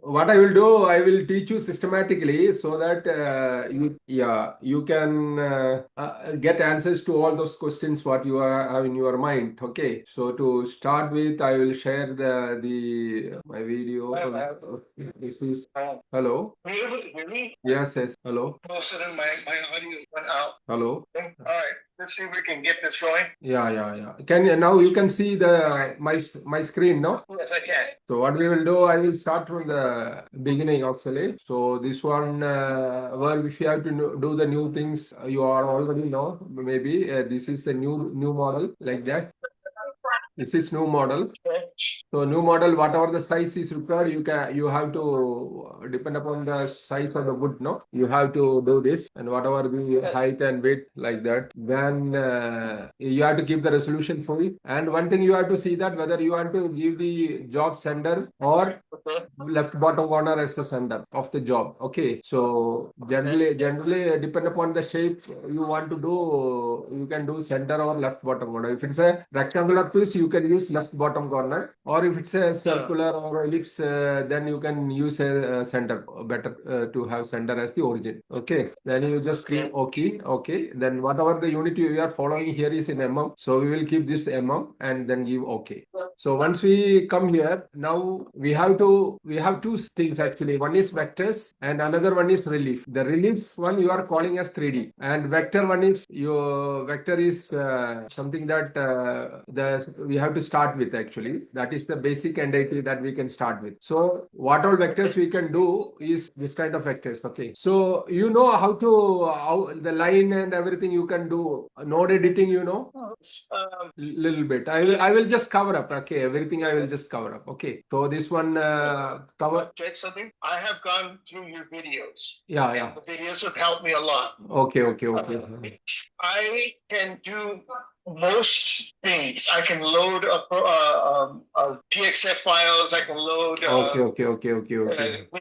what I will do, I will teach you systematically so that you can get answers to all those questions what you have in your mind. Okay. So to start with, I will share the my video. This is hello. Are you able to hear me? Yes, yes. Hello. All of a sudden, my audio went out. Hello. All right. Let's see if we can get this going. Yeah. Can you now you can see the my screen, no? Yes, I can. So what we will do, I will start from the beginning actually. So this one, well, if you have to do the new things, you are already know. Maybe this is the new model like that. This is new model. So new model, whatever the size is required, you have to depend upon the size of the wood. No, you have to do this, and whatever the height and width like that. Then you have to keep the resolution full. And one thing you have to see that whether you want to give the job sender or left bottom corner as the center of the job. Okay, so generally depend upon the shape you want to do, you can do center or left bottom corner. If it's a rectangular piece, you can use left bottom corner, or if it's a circular or ellipse, then you can use a center. Better to have center as the origin. Okay, then you just click okay. Then whatever the unit you are following here is in mm, so we will keep this mm and then give okay. So once we come here, now we have two things actually. One is vectors and another one is relief. The relief one you are calling as 3D, and vector one is your vector is something that we have to start with actually. That is the basic entity that we can start with. So what all vectors we can do is this kind of vectors. Okay. So you know how the line and everything you can do node editing. Little bit. I will just cover up. Okay, everything I will just cover up. Okay. So this one cover. Check something. I have gone through your videos. Yeah. And the videos have helped me a lot. Okay. I can do most things. I can load TXF files. I can load. Okay.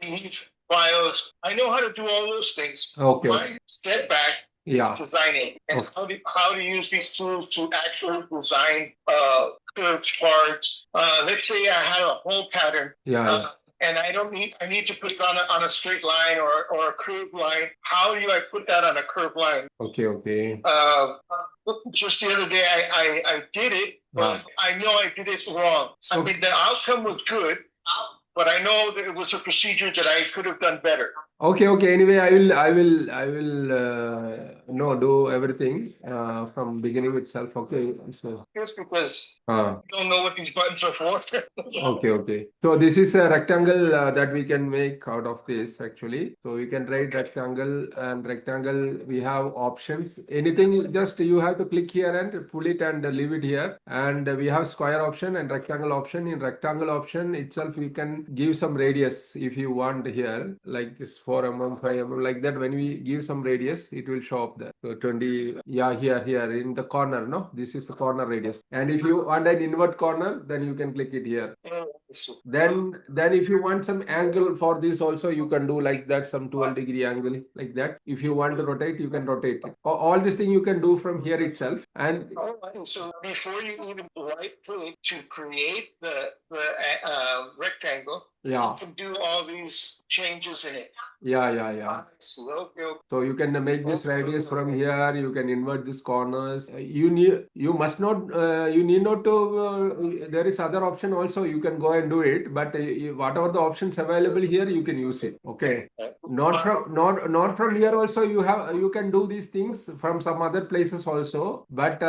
Relief files. I know how to do all those things. Okay. My setback designing and how to use these tools to actually design curved parts. Let's say I had a hole pattern. And I need to put it on a straight line or a curved line. How do I put that on a curved line? Okay. Just the other day I did it, but I know I did it wrong. So, I mean, the outcome was good, but I know that it was a procedure that I could have done better. Okay. Anyway, I will do everything from beginning itself. Okay. So just because you don't know what these buttons are for. Okay. So this is a rectangle that we can make out of this actually. So we can write rectangle, and rectangle we have options. Anything, just you have to click here and pull it and leave it here. And we have square option and rectangle option. In rectangle option itself, you can give some radius if you want here, like this 4 mm, 5 mm, like that. When we give some radius, it will show up there. So 20, here in the corner, no? This is the corner radius. And if you want an invert corner, then you can click it here. Then if you want some angle for this also, you can do like that, some 12-degree angle like that. If you want to rotate, you can rotate it. All this thing you can do from here itself. And so before you even right click to create the rectangle, you can do all these changes in it. Yeah. So you can make this radius from here. You can invert these corners. You need not to. There is other option also. You can go and do it. But whatever the options available here, you can use it. Okay. Not from here also. You can do these things from some other places also. But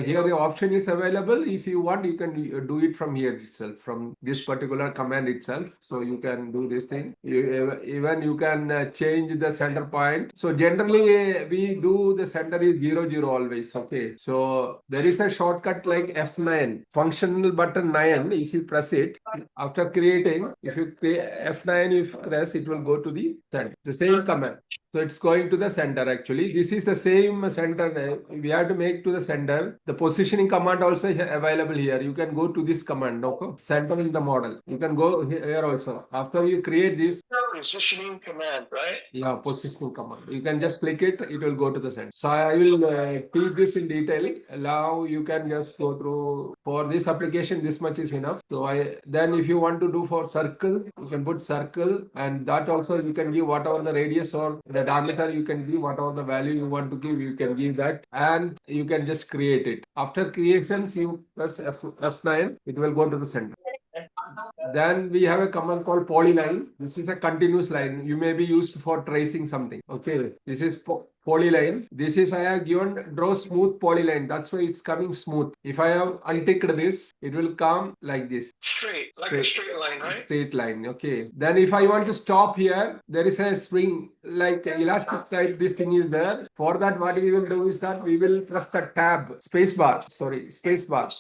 here the option is available. If you want, you can do it from here itself, from this particular command itself. So you can do this thing. Even you can change the center point. So generally we do the center is 0 0 always. Okay. So there is a shortcut like F9, functional button 9. If you press it after creating, if you create F9, if you press, it will go to the center. The same command. So it's going to the center actually. This is the same center. We have to make to the center. The positioning command also available here. You can go to this command, okay? Center in the model. You can go here also. After you create this, positioning command, right? Yeah, positioning command. You can just click it, it will go to the center. So I will teach this in detail. Now you can just go through. For this application, this much is enough. So then if you want to do for circle, you can put circle, and that also you can give whatever the radius or the diameter, you can give whatever the value you want to give, you can give that, and you can just create it. After creations, you press F9, it will go to the center. Then we have a command called polyline. This is a continuous line. You may be used for tracing something. Okay. This is polyline. This is I have given draw smooth polyline. That's why it's coming smooth. If I have unticked this, it will come like this. Straight, like a straight line, right? Straight line. Okay. Then if I want to stop here, there is a spring like elastic type. This thing is there. For that, what we will do is that we will press the tab space bar. Sorry, space bar.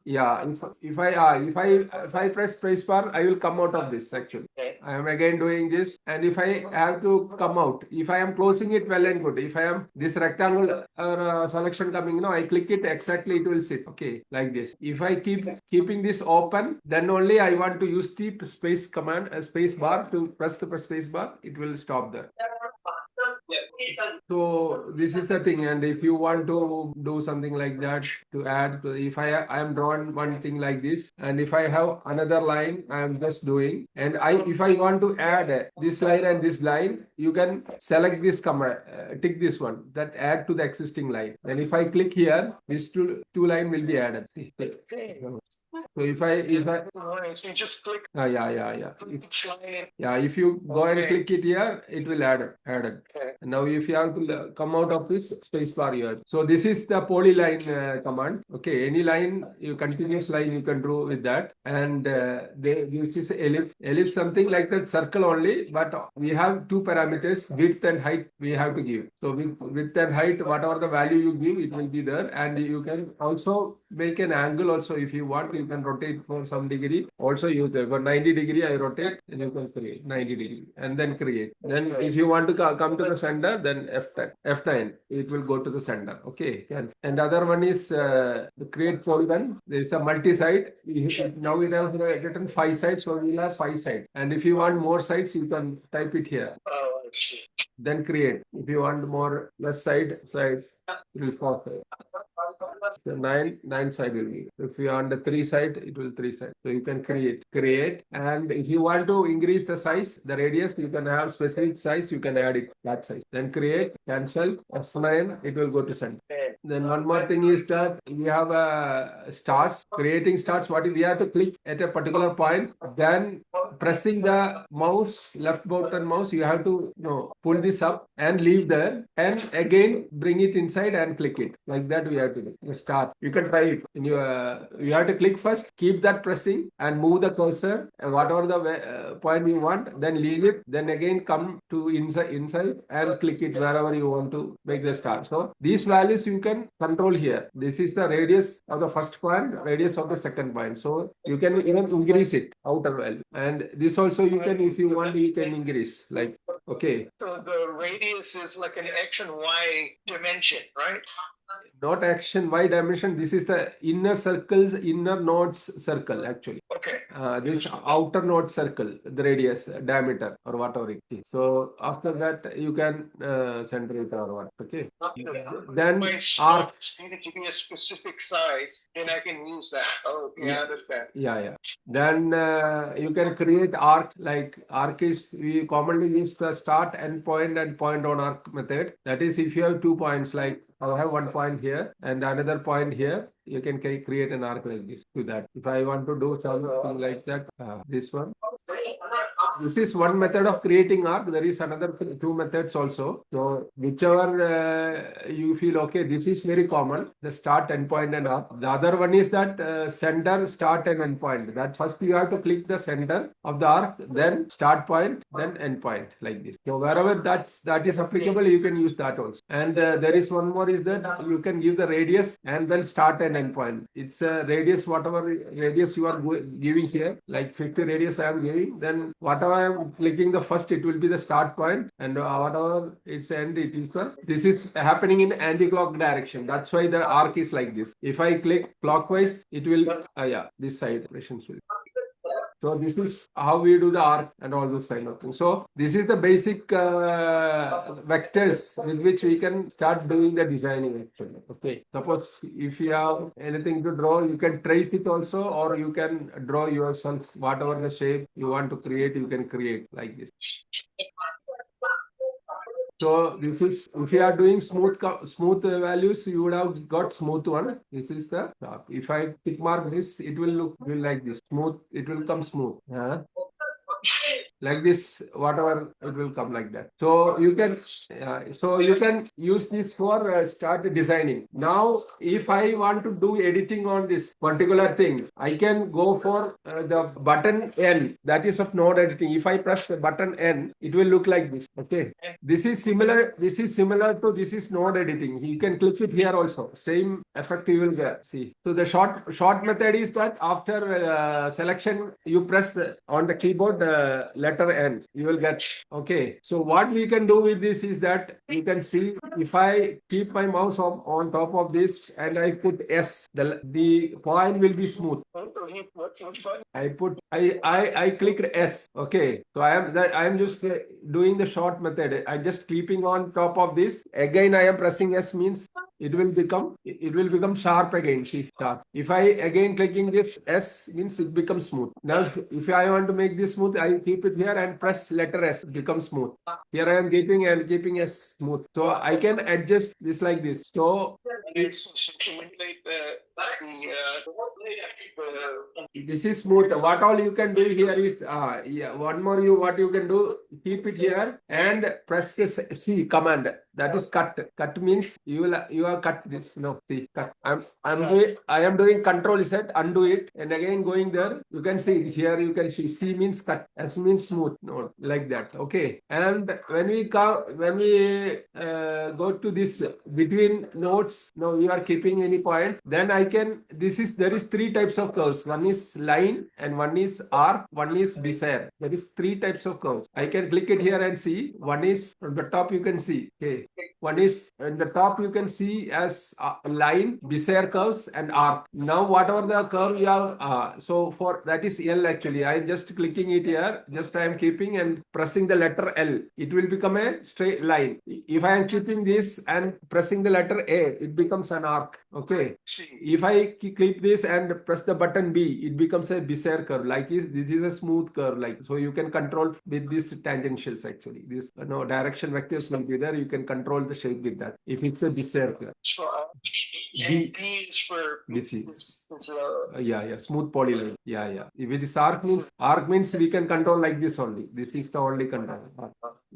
Yeah, if I press space bar, I will come out of this actually. Okay. I am again doing this, and if I have to come out, if I am closing it, well and good. If I am this rectangle selection coming, I click it exactly, it will sit. Okay, like this. If I keeping this open, then only I want to use the space command, space bar to press the space bar. It will stop there. So this is the thing, and if you want to do something like that to add, if I am drawn one thing like this, and if I have another line, I am just doing, and if I want to add this line and this line, you can select this command, tick this one, that add to the existing line. Then if I click here, these two line will be added. So if I so you just click. If you go and click it here, it will add it. Okay. Now if you have to come out of this space bar here. So this is the polyline command. Okay, any line, continuous line you can draw with that. And this is ellipse something like that, circle only, but we have two parameters, width and height we have to give. So width and height, whatever the value you give, it will be there. And you can also make an angle also. If you want, you can rotate for some degree. Also use there for 90 degree, I rotate, and you can create 90 degree and then create. Then if you want to come to the center, then F9, it will go to the center. Okay. And other one is create polygon. There is a multi-side. Now it has written 5 sides, so we'll have 5 sides. And if you want more sides, you can type it here. Oh, I see. Then create. If you want more less side, it will 4 side. So 9 side will be. If you want the 3 side, it will 3 side. So you can create. And if you want to increase the size, the radius, you can have specific size, you can add it that size. Then create, cancel, F9, it will go to center. Then one more thing is that we have starts, creating starts. We have to click at a particular point, then pressing the mouse, left button mouse, you have to pull this up and leave there, and again bring it inside and click it. Like that we have to do. Start. You can try it. You have to click first, keep that pressing and move the cursor, and whatever the point you want, then leave it, then again come to inside and click it wherever you want to make the start. So these values you can control here. This is the radius of the first point, radius of the second point. So you can even increase it, outer value. And this also you can, if you want, you can increase. Like, okay. So the radius is like an X and Y dimension, right? Not action Y dimension. This is the inner nodes circle actually. Okay. This outer node circle, the radius, diameter, or whatever it is. So after that, you can center it or what. Okay. Then arc. Need to be a specific size, then I can use that. Oh, yeah, I understand. Yeah. Then you can create arc. Like arc is, we commonly use the start, end point, and point on arc method. That is, if you have 2 points, like I have 1 point here and another point here, you can create an arc like this. Do that. If I want to do something like that, this one. This is one method of creating arc. There is another 2 methods also. So whichever you feel okay, this is very common. The start, end point, and arc. The other one is that center, start, and end point. That first you have to click the center of the arc, then start point, then end point, like this. So wherever that is applicable, you can use that also. And there is one more is that you can give the radius and then start and end point. It's a radius, whatever radius you are giving here, like 50 radius I am giving, then whatever I am clicking the first, it will be the start point, and whatever its end, it is this is happening in anti-clock direction. That's why the arc is like this. If I click clockwise, it will this side operations will. So this is how we do the arc and all those kind of things. So this is the basic vectors with which we can start doing the designing actually. Okay. Suppose if you have anything to draw, you can trace it also, or you can draw yourself whatever the shape you want to create, you can create like this. So this is, if you are doing smooth values, you would have got smooth one. This is the top. If I tick mark this, it will look like this. Smooth, it will come smooth. Like this, whatever, it will come like that. So you can use this for start designing. Now if I want to do editing on this particular thing, I can go for the button N, that is of node editing. If I press the button N, it will look like this. Okay, this is similar to this is node editing. You can click it here also, same effect you will get. See, so the short method is that after selection, you press on the keyboard letter N, you will get. Okay, so what we can do with this is that you can see, if I keep my mouse on top of this and I put S, the point will be smooth. I clicked S. Okay, so I am just doing the short method. I just keeping on top of this. Again, I am pressing S, means it will become sharp again. See, sharp. If I again clicking this S, means it becomes smooth. Now if I want to make this smooth, I keep it here and press letter S, it becomes smooth. Here I am keeping S smooth. So I can adjust this like this. So this is smooth. What all you can do here is one more, what you can do, keep it here and press this C command. That is cut. Cut means you have cut this. No, see, cut. I am doing Control Z, undo it, and again going there. You can see here. You can see C means cut, S means smooth. No, like that. Okay. And when we go to this between nodes, now you are keeping any point. Then I can. There is three types of curves. One is line, and one is arc, one is bezier. There is three types of curves. I can click it here and see. One is on the top. You can see. Okay. One is in the top, you can see as line, bezier curves, and arc. Now, whatever the curve you have, so for that is L actually. I am just clicking it here. Just I am keeping and pressing the letter L. It will become a straight line. If I am keeping this and pressing the letter A, it becomes an arc. Okay. If I click this and press the button B, it becomes a bezier curve. Like this is a smooth curve. Like so, you can control with these tangentials actually. This direction vectors will be there. You can control the shape with that. If it's a bezier curve. B is for smooth polyline. If it is arc means we can control like this only. This is the only control.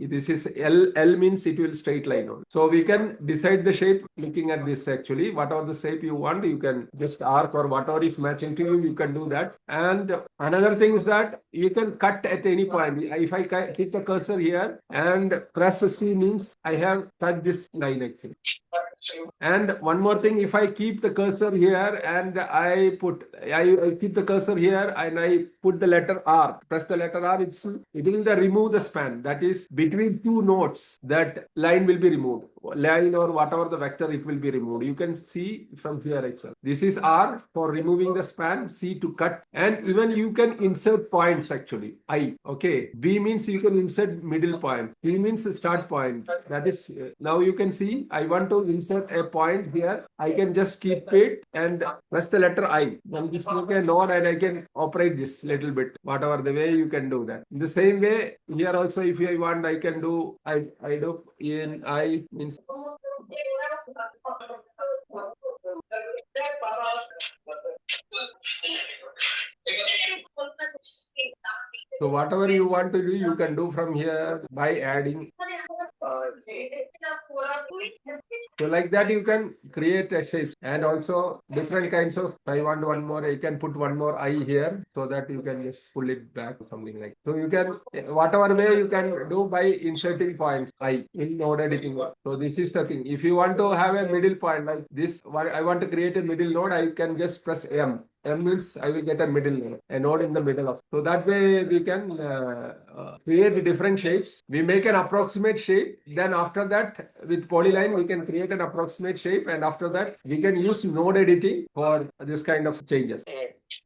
This is L means it will straight line on. So we can decide the shape looking at this actually. Whatever the shape you want, you can just arc or whatever is matching to you, you can do that. And another thing is that you can cut at any point. If I keep the cursor here and press C, means I have cut this line actually. And one more thing, if I keep the cursor here and I keep the cursor here and I put the letter R, press the letter R, it will remove the span. That is between two nodes, that line will be removed. Line or whatever the vector, it will be removed. You can see from here itself. This is R for removing the span, C to cut, and even you can insert points actually. I. Okay. B means you can insert middle point. P means start point. That is, now you can see I want to insert a point here. I can just keep it and press the letter I. Then this will be a node and I can operate this little bit. Whatever the way you can do that. In the same way, here also if I want, I can do I do in I means. So whatever you want to do, you can do from here by adding. So like that you can create a shapes and also different kinds of. I want one more. I can put one more I here so that you can just pull it back or something like. So you can whatever way you can do by inserting points I in node editing. So this is the thing. If you want to have a middle point like this, I want to create a middle node. I can just press M. M means I will get a node in the middle of. So that way we can create different shapes. We make an approximate shape. Then after that, with polyline, we can create an approximate shape. And after that, we can use node editing for this kind of changes.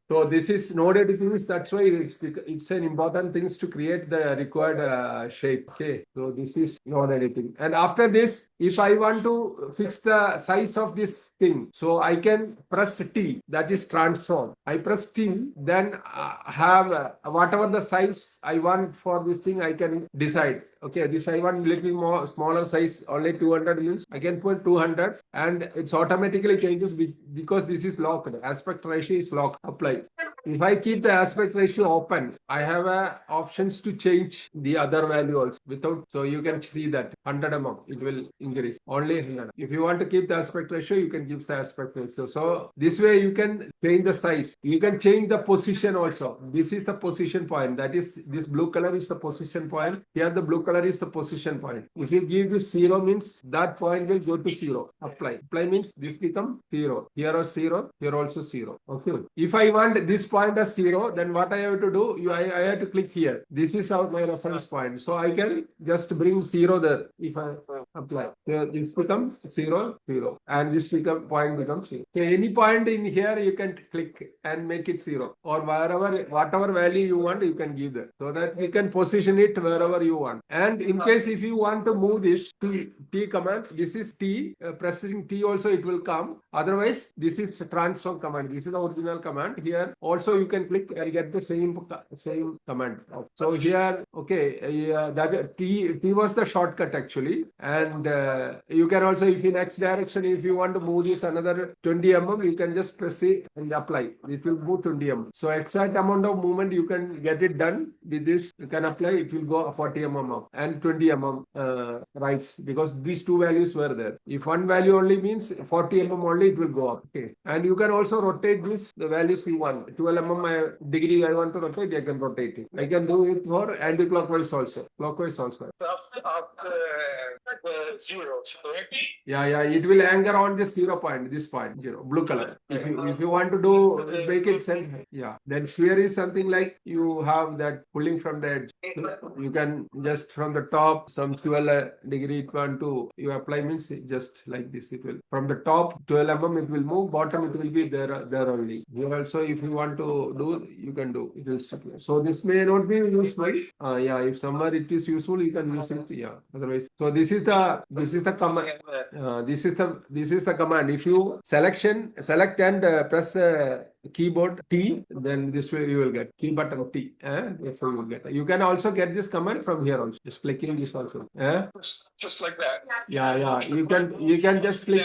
So this is node editing. That's why it's an important things to create the required shape. Okay. So this is node editing. And after this, if I want to fix the size of this thing, so I can press T. That is transform. I press T, then have whatever the size I want for this thing, I can decide. Okay, this I want little more smaller size, only 200 means I can put 200, and it's automatically changes because this is locked. Aspect ratio is locked. Apply. If I keep the aspect ratio open, I have options to change the other value also without. So you can see that 100 mm it will increase only 100. If you want to keep the aspect ratio, you can keep the aspect ratio. So this way you can change the size. You can change the position also. This is the position point. That is, this blue color is the position point. Here the blue color is the position point. If you give this 0 means that point will go to 0. Apply. Apply means this become 0. Here are 0. Here also 0. Okay. If I want this point as 0, then what I have to do? I have to click here. This is my reference point. So I can just bring 0 there. If I apply, so this becomes 0, 0. And this point becomes 0. So any point in here you can click and make it 0. Or whatever value you want, you can give that. So that you can position it wherever you want. And in case if you want to move this T command, this is T. Pressing T also it will come. Otherwise, this is transform command. This is the original command. Here also you can click and get the same command. So here, okay, that T was the shortcut actually. And you can also, if in X direction, if you want to move this another 20 mm, you can just press it and apply. It will move 20 mm. So exact amount of movement you can get it done with this. You can apply. It will go 40 mm up and 20 mm right, because these two values were there. If one value only means 40 mm only, it will go up. Okay. And you can also rotate this, the values you want. 12 mm degree I want to rotate, I can rotate it. I can do it for anti-clockwise also. Clockwise also. Zeros, correct? Yeah, it will anchor on this 0 point, this point, blue color. If you want to do make it center, yeah. Then sphere is something like you have that pulling from the edge. You can just from the top some 12 degree it want to you apply means just like this. It will from the top 12 mm it will move, bottom it will be there only. Here also if you want to do, you can do. It is so this may not be useful. Yeah, if somewhere it is useful, you can use it. Yeah. Otherwise, so this is the command. This is the command. If you select and press keyboard T, then this way you will get key button T. Therefore you will get. You can also get this command from here also. Just clicking this also. Just like that. Yeah. You can just click.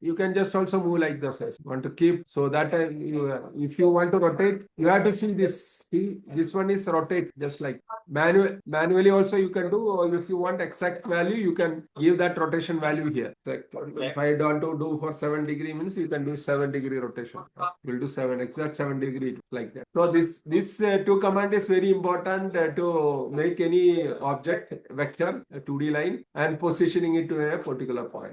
You can just also move like this. Want to keep so that if you want to rotate, you have to see this. See, this one is rotate just like manually also you can do, or if you want exact value, you can give that rotation value here. Like, if I don't do for 7 degree means you can do 7 degree rotation. We'll do exact 7 degree like that. So this two command is very important to make any object vector, a 2D line, and positioning it to a particular point.